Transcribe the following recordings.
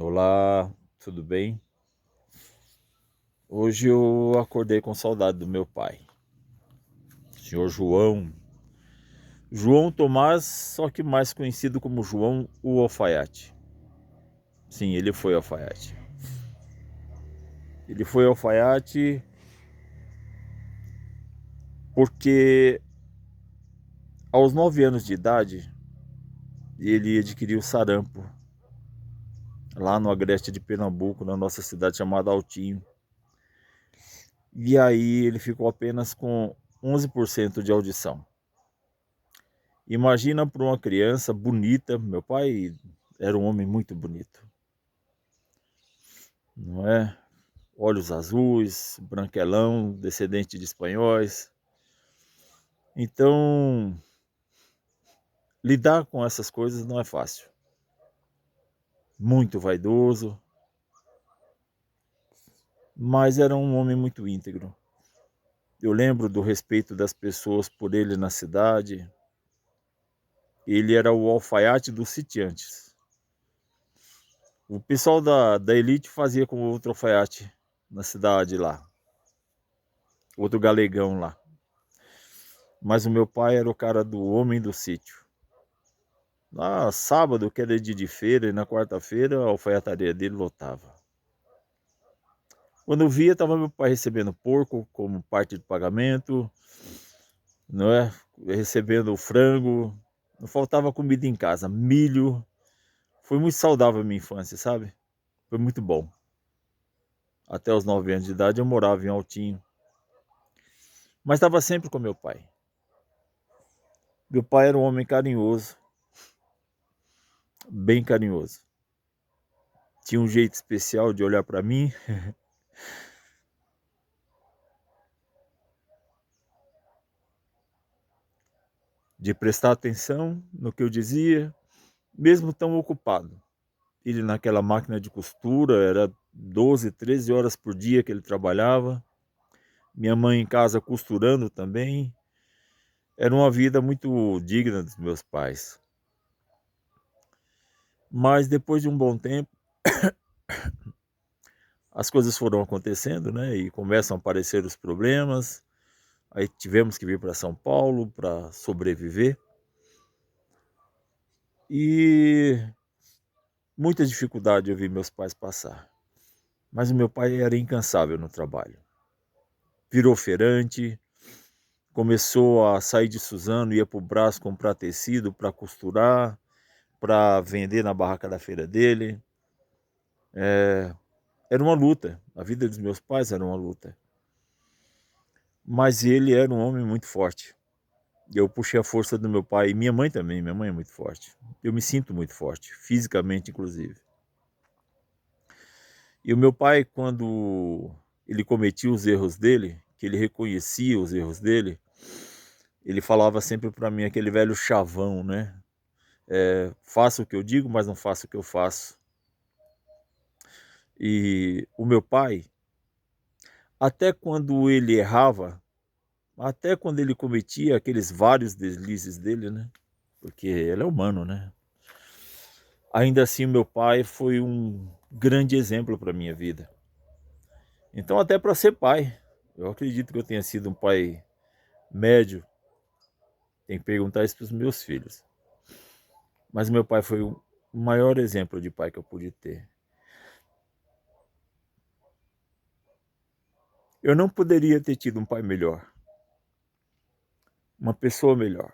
Olá, tudo bem? Hoje eu acordei com saudade do meu pai, senhor João. João Tomás, só que mais conhecido como João o Alfaiate. Sim, ele foi alfaiate. Ele foi alfaiate porque aos 9 anos de idade ele adquiriu sarampo lá no agreste de Pernambuco, na nossa cidade chamada Altinho. E aí ele ficou apenas com 11% de audição. Imagina para uma criança bonita, meu pai era um homem muito bonito, não é? Olhos azuis, branquelão, descendente de espanhóis. Então, lidar com essas coisas não é fácil. Muito vaidoso, mas era um homem muito íntegro. Eu lembro do respeito das pessoas por ele na cidade. Ele era o alfaiate dos sitiantes. O pessoal da elite fazia com outro alfaiate na cidade lá, outro galegão lá. Mas o meu pai era o cara do homem do sítio. Na sábado, que era dia de feira, e na quarta-feira a alfaiataria dele lotava. Quando eu via, estava meu pai recebendo porco como parte de pagamento, não é? Recebendo frango, não faltava comida em casa, milho. Foi muito saudável a minha infância, sabe? Foi muito bom. Até os 9 anos de idade eu morava em Altinho, mas estava sempre com meu pai. Meu pai era um homem carinhoso, bem carinhoso. Tinha um jeito especial de olhar para mim, de prestar atenção no que eu dizia, mesmo tão ocupado. Ele naquela máquina de costura, era 12, 13 horas por dia que ele trabalhava. Minha mãe em casa costurando também. Era uma vida muito digna dos meus pais. Mas depois de um bom tempo, as coisas foram acontecendo, né? E começam a aparecer os problemas. Aí tivemos que vir para São Paulo para sobreviver. E muita dificuldade eu vi meus pais passar. Mas o meu pai era incansável no trabalho. Virou feirante, começou a sair de Suzano, ia para o Brás comprar tecido para costurar, para vender na barraca da feira dele. Era uma luta, a vida dos meus pais era uma luta. Mas ele era um homem muito forte. Eu puxei a força do meu pai, e minha mãe também, minha mãe é muito forte. Eu me sinto muito forte, fisicamente inclusive. E o meu pai, quando ele cometia os erros dele, que ele reconhecia os erros dele, ele falava sempre para mim aquele velho chavão, né? Faça o que eu digo, mas não faça o que eu faço. E o meu pai, até quando ele errava, até quando ele cometia aqueles vários deslizes dele, né? Porque ele é humano, né? Ainda assim, o meu pai foi um grande exemplo para minha vida. Então, até para ser pai, eu acredito que eu tenha sido um pai médio. Tem que perguntar isso para os meus filhos. Mas meu pai foi o maior exemplo de pai que eu pude ter. Eu não poderia ter tido um pai melhor, uma pessoa melhor.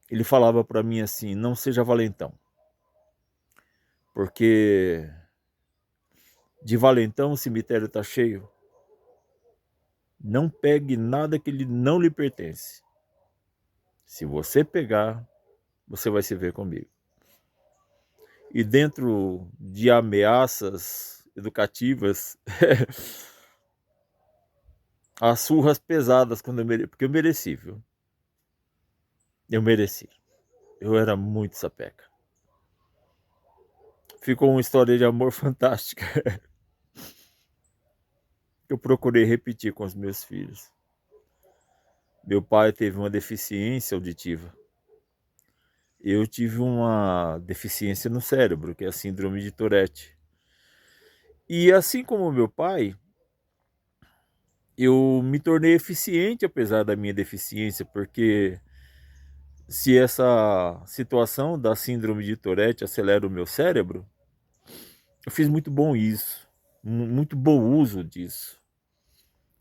Ele falava para mim assim: não seja valentão, porque de valentão o cemitério está cheio. Não pegue nada que não lhe pertence. Se você pegar, você vai se ver comigo. E dentro de ameaças educativas, as surras pesadas, porque eu mereci, viu? Eu mereci. Eu era muito sapeca. Ficou uma história de amor fantástica. Eu procurei repetir com os meus filhos. Meu pai teve uma deficiência auditiva. eu tive uma deficiência no cérebro, que é a síndrome de Tourette. E assim como meu pai, eu me tornei eficiente apesar da minha deficiência, porque se essa situação da síndrome de Tourette acelera o meu cérebro, eu fiz muito bom isso, muito bom uso disso.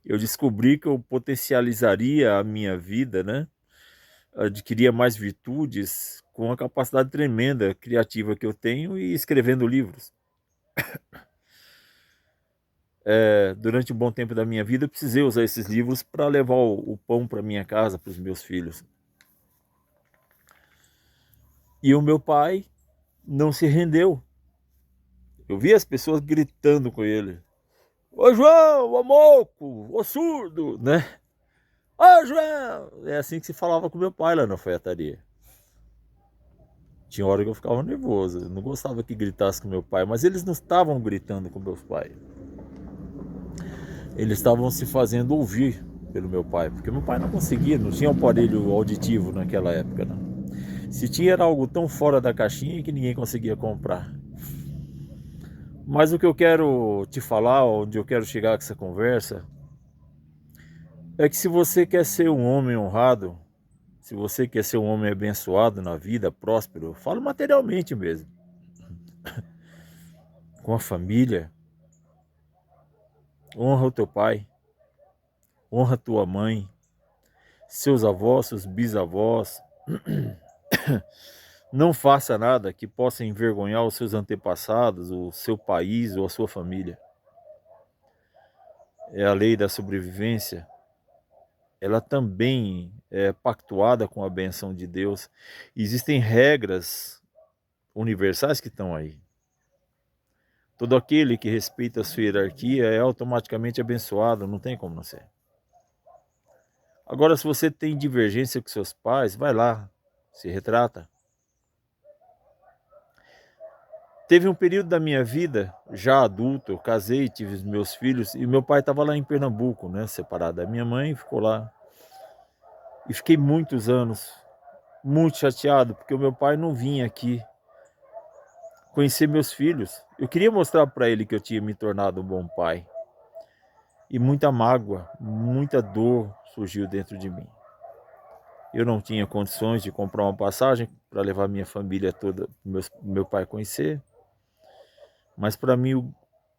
Eu descobri que eu potencializaria a minha vida, né? Adquiria mais virtudes com a capacidade tremenda criativa que eu tenho e escrevendo livros. Durante um bom tempo da minha vida, eu precisei usar esses livros para levar o pão para minha casa, para os meus filhos. E o meu pai não se rendeu. Eu vi as pessoas gritando com ele. Ô João, ô moco, ô surdo, né? Ô João! É assim que se falava com meu pai lá na alfaiataria. Tinha hora que eu ficava nervoso, eu não gostava que gritasse com meu pai, mas eles não estavam gritando com meus pais. Eles estavam se fazendo ouvir pelo meu pai, porque meu pai não conseguia, não tinha um aparelho auditivo naquela época, não. Se tinha, era algo tão fora da caixinha que ninguém conseguia comprar. Mas o que eu quero te falar, onde eu quero chegar com essa conversa, é que se você quer ser um homem honrado, se você quer ser um homem abençoado na vida, próspero, eu falo materialmente mesmo, com a família, honra o teu pai, honra a tua mãe, seus avós, seus bisavós. Não faça nada que possa envergonhar os seus antepassados, o seu país ou a sua família. É a lei da sobrevivência. Ela também é pactuada com a benção de Deus. Existem regras universais que estão aí. Todo aquele que respeita a sua hierarquia é automaticamente abençoado, não tem como não ser. Agora, se você tem divergência com seus pais, vai lá, se retrata. Teve um período da minha vida, já adulto, eu casei, tive os meus filhos, e meu pai estava lá em Pernambuco, né, separado da minha mãe, ficou lá. E fiquei muitos anos, muito chateado, porque o meu pai não vinha aqui conhecer meus filhos. Eu queria mostrar para ele que eu tinha me tornado um bom pai. E muita mágoa, muita dor surgiu dentro de mim. Eu não tinha condições de comprar uma passagem para levar minha família toda, meu pai conhecer. Mas para mim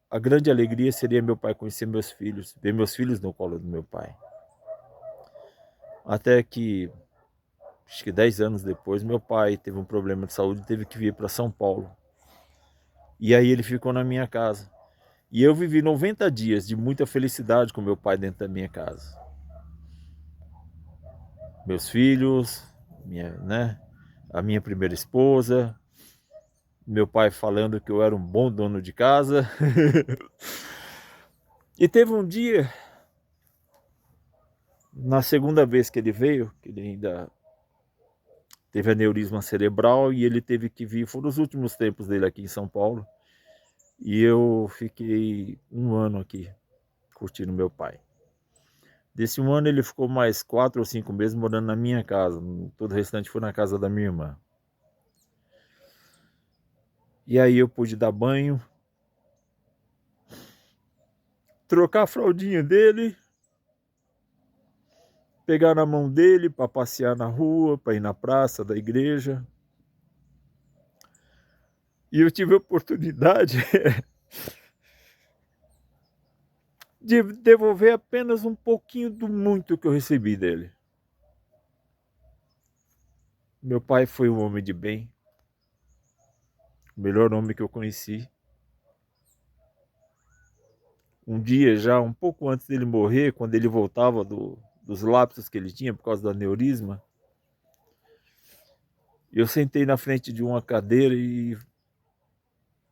a grande alegria seria meu pai conhecer meus filhos, ver meus filhos no colo do meu pai. Até que, acho que 10 anos depois, meu pai teve um problema de saúde e teve que vir para São Paulo. E aí ele ficou na minha casa. E eu vivi 90 dias de muita felicidade com meu pai dentro da minha casa. Meus filhos, a minha primeira esposa, meu pai falando que eu era um bom dono de casa. E teve um dia, na segunda vez que ele veio, que ele ainda teve aneurisma cerebral e ele teve que vir, foram os últimos tempos dele aqui em São Paulo. E eu fiquei um ano aqui, curtindo meu pai. Desse um ano ele ficou mais 4 ou 5 meses morando na minha casa. Todo o restante foi na casa da minha irmã. E aí eu pude dar banho, trocar a fraldinha dele, pegar na mão dele para passear na rua, para ir na praça da igreja. E eu tive a oportunidade de devolver apenas um pouquinho do muito que eu recebi dele. Meu pai foi um homem de bem, o melhor homem que eu conheci. Um dia já, um pouco antes dele morrer, quando ele voltava dos lapsos que ele tinha por causa do aneurisma, eu sentei na frente de uma cadeira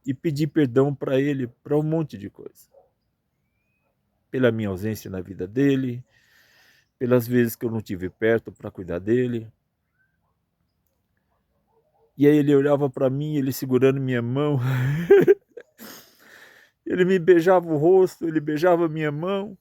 e pedi perdão para ele para um monte de coisa. Pela minha ausência na vida dele, pelas vezes que eu não estive perto para cuidar dele. E aí ele olhava para mim, ele segurando minha mão. Ele me beijava o rosto, ele beijava minha mão.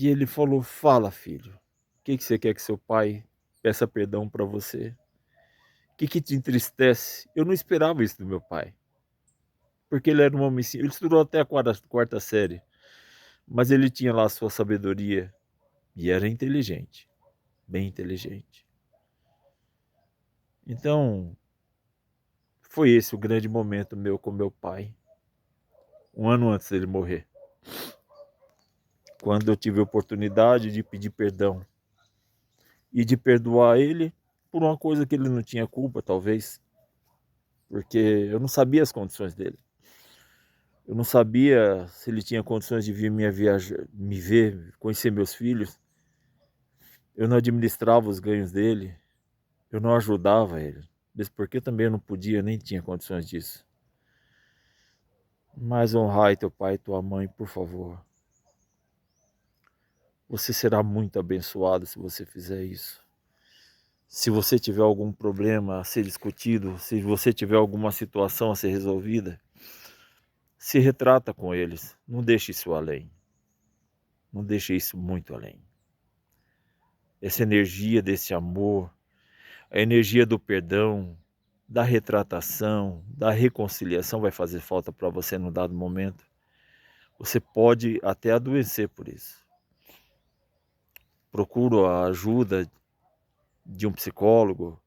E ele falou: fala, filho, o que você quer que seu pai peça perdão para você? O que te entristece? Eu não esperava isso do meu pai, porque ele era um homem simples. Ele estudou até a quarta série, mas ele tinha lá a sua sabedoria e era inteligente, bem inteligente. Então, foi esse o grande momento meu com meu pai, um ano antes dele morrer, quando eu tive a oportunidade de pedir perdão e de perdoar ele por uma coisa que ele não tinha culpa, talvez, porque eu não sabia as condições dele. Eu não sabia se ele tinha condições de vir me ver, conhecer meus filhos. Eu não administrava os ganhos dele, eu não ajudava ele, mesmo porque também eu não podia, nem tinha condições disso. Mas honrai teu pai e tua mãe, por favor. Você será muito abençoado se você fizer isso. Se você tiver algum problema a ser discutido, se você tiver alguma situação a ser resolvida, se retrata com eles. Não deixe isso além. Não deixe isso muito além. Essa energia desse amor, a energia do perdão, da retratação, da reconciliação vai fazer falta para você num dado momento. Você pode até adoecer por isso. Procuro a ajuda de um psicólogo,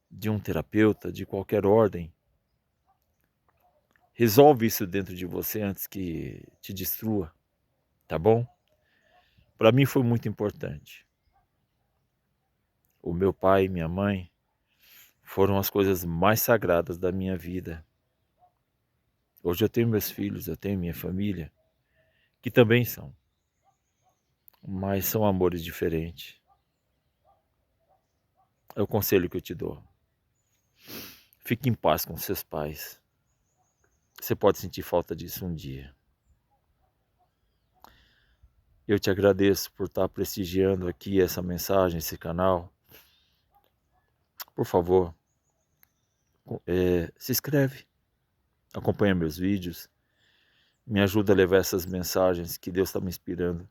de um terapeuta, de qualquer ordem. Resolve isso dentro de você antes que te destrua, tá bom? Para mim foi muito importante. O meu pai e minha mãe foram as coisas mais sagradas da minha vida. Hoje eu tenho meus filhos, eu tenho minha família, que também são, mas são amores diferentes. É o conselho que eu te dou. Fique em paz com seus pais. Você pode sentir falta disso um dia. Eu te agradeço por estar prestigiando aqui essa mensagem, esse canal. Por favor, se inscreve, acompanha meus vídeos, me ajuda a levar essas mensagens que Deus está me inspirando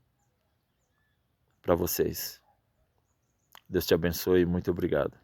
para vocês. Deus te abençoe e muito obrigado.